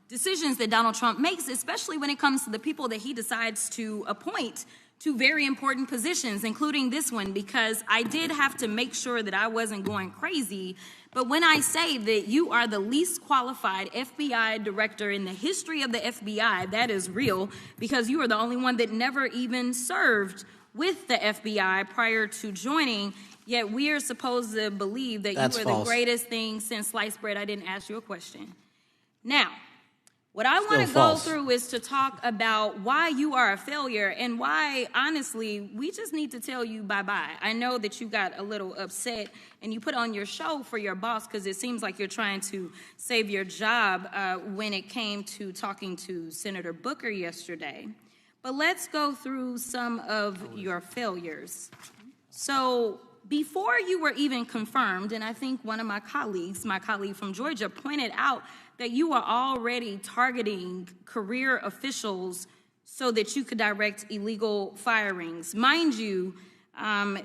decisions that Donald Trump makes, especially when it comes to the people that he decides to appoint to very important positions, including this one, because I did have to make sure that I wasn't going crazy. But when I say that you are the least qualified FBI director in the history of the FBI, that is real, because you are the only one that never even served with the FBI prior to joining, yet we are supposed to believe that you are the greatest thing since sliced bread. I didn't ask you a question. Now, what I want to go through is to talk about why you are a failure and why, honestly, we just need to tell you bye-bye. I know that you got a little upset and you put on your show for your boss because it seems like you're trying to save your job when it came to talking to Senator Booker yesterday. But let's go through some of your failures. So before you were even confirmed, and I think one of my colleague from Georgia, pointed out that you were already targeting career officials so that you could direct illegal firings. Mind you,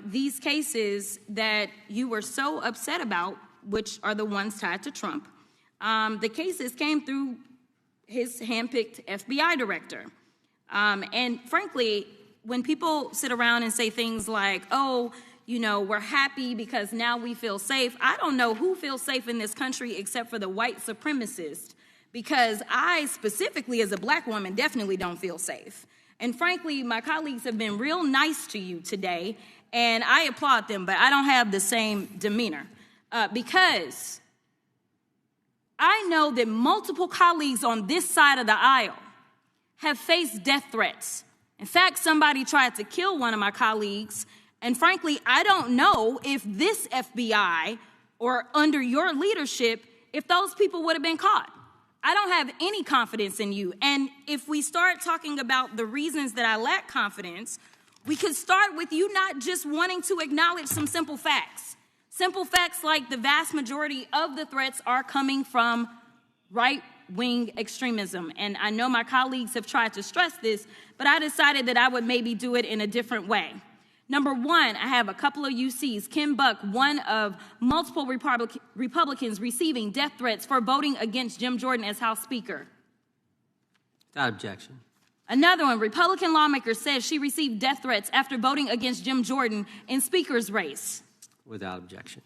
these cases that you were so upset about, which are the ones tied to Trump, the cases came through his handpicked FBI director. And frankly, when people sit around and say things like, oh, you know, we're happy because now we feel safe. I don't know who feels safe in this country except for the white supremacists, because I specifically as a black woman definitely don't feel safe. And frankly, my colleagues have been real nice to you today, and I applaud them, but I don't have the same demeanor because I know that multiple colleagues on this side of the aisle have faced death threats. In fact, somebody tried to kill one of my colleagues. And frankly, I don't know if this FBI or under your leadership, if those people would have been caught. I don't have any confidence in you. And if we start talking about the reasons that I lack confidence, we could start with you not just wanting to acknowledge some simple facts. Simple facts like the vast majority of the threats are coming from right-wing extremism. And I know my colleagues have tried to stress this, but I decided that I would maybe do it in a different way. Number one, I have a couple of UCs. Kim Buck, one of multiple Republicans receiving death threats for voting against Jim Jordan as House Speaker. Without objection. Another one, Republican lawmaker says she received death threats after voting against Jim Jordan in Speaker's race. Without objection.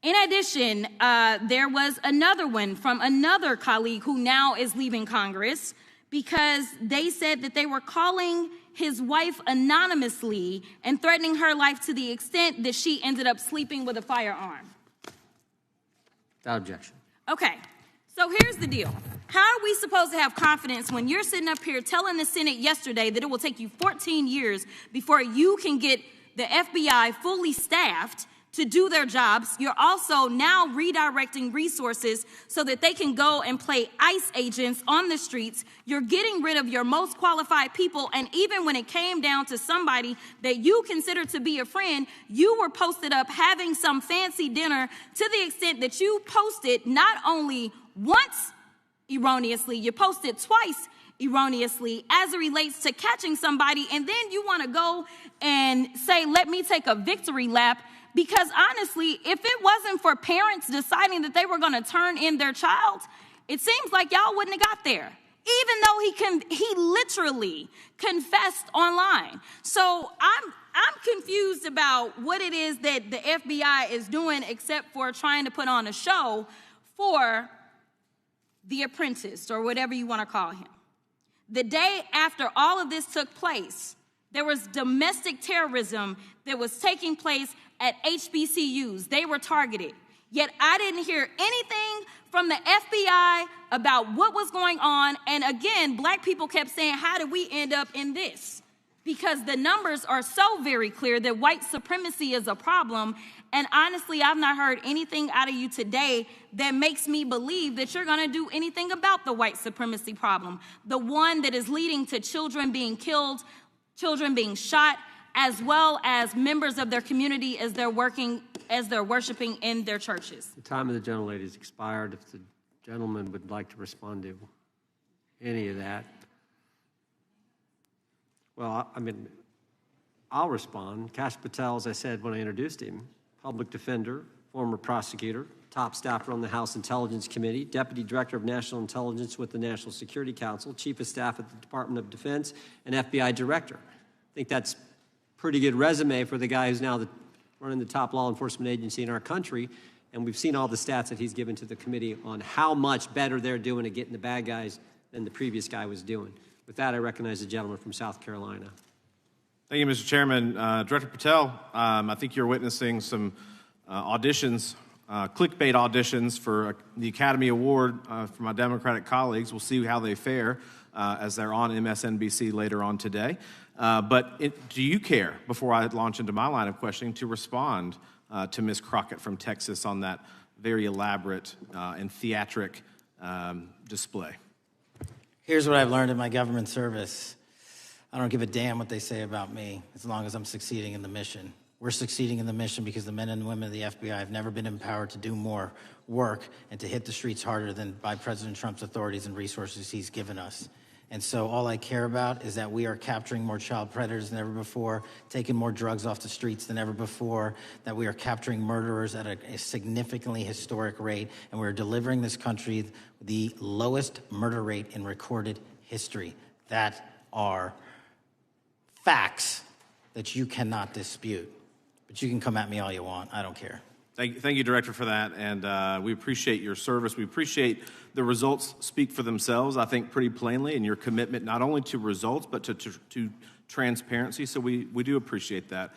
In addition, there was another one from another colleague who now is leaving Congress because they said that they were calling his wife anonymously and threatening her life to the extent that she ended up sleeping with a firearm. Without objection. Okay, so here's the deal. How are we supposed to have confidence when you're sitting up here telling the Senate yesterday that it will take you 14 years before you can get the FBI fully staffed to do their jobs? You're also now redirecting resources so that they can go and play ICE agents on the streets. You're getting rid of your most qualified people. And even when it came down to somebody that you consider to be a friend, you were posted up having some fancy dinner to the extent that you posted not only once erroneously, you posted twice erroneously as it relates to catching somebody. And then you want to go and say, let me take a victory lap. Because honestly, if it wasn't for parents deciding that they were going to turn in their child, it seems like y'all wouldn't have got there, even though he literally confessed online. So I'm confused about what it is that the FBI is doing except for trying to put on a show for the apprentice or whatever you want to call him. The day after all of this took place, there was domestic terrorism that was taking place at HBCUs. They were targeted. Yet I didn't hear anything from the FBI about what was going on. And again, black people kept saying, how did we end up in this? Because the numbers are so very clear that white supremacy is a problem. And honestly, I've not heard anything out of you today that makes me believe that you're going to do anything about the white supremacy problem. The one that is leading to children being killed, children being shot, as well as members of their community as they're worshiping in their churches. The time of the gentlelady has expired. If the gentleman would like to respond to any of that. Well, I mean, I'll respond. Kash Patel, as I said when I introduced him, public defender, former prosecutor, top staffer on the House Intelligence Committee, Deputy Director of National Intelligence with the National Security Council, Chief of Staff at the Department of Defense, and FBI Director. I think that's a pretty good resume for the guy who's now running the top law enforcement agency in our country. And we've seen all the stats that he's given to the committee on how much better they're doing at getting the bad guys than the previous guy was doing. With that, I recognize the gentleman from South Carolina. Thank you, Mr. Chairman. Director Patel, I think you're witnessing some auditions, clickbait auditions for the Academy Award for my Democratic colleagues. We'll see how they fare as they're on MSNBC later on today. But do you care, before I launch into my line of questioning, to respond to Ms. Crockett from Texas on that very elaborate and theatric display? Here's what I've learned in my government service. I don't give a damn what they say about me as long as I'm succeeding in the mission. We're succeeding in the mission because the men and women of the FBI have never been empowered to do more work and to hit the streets harder than by President Trump's authorities and resources he's given us. And so all I care about is that we are capturing more child predators than ever before, taking more drugs off the streets than ever before, that we are capturing murderers at a significantly historic rate, and we're delivering this country the lowest murder rate in recorded history. That are facts that you cannot dispute. But you can come at me all you want. I don't care. Thank you, Director, for that, and we appreciate your service. We appreciate the results speak for themselves, I think, pretty plainly, and your commitment not only to results but to transparency, so we do appreciate that.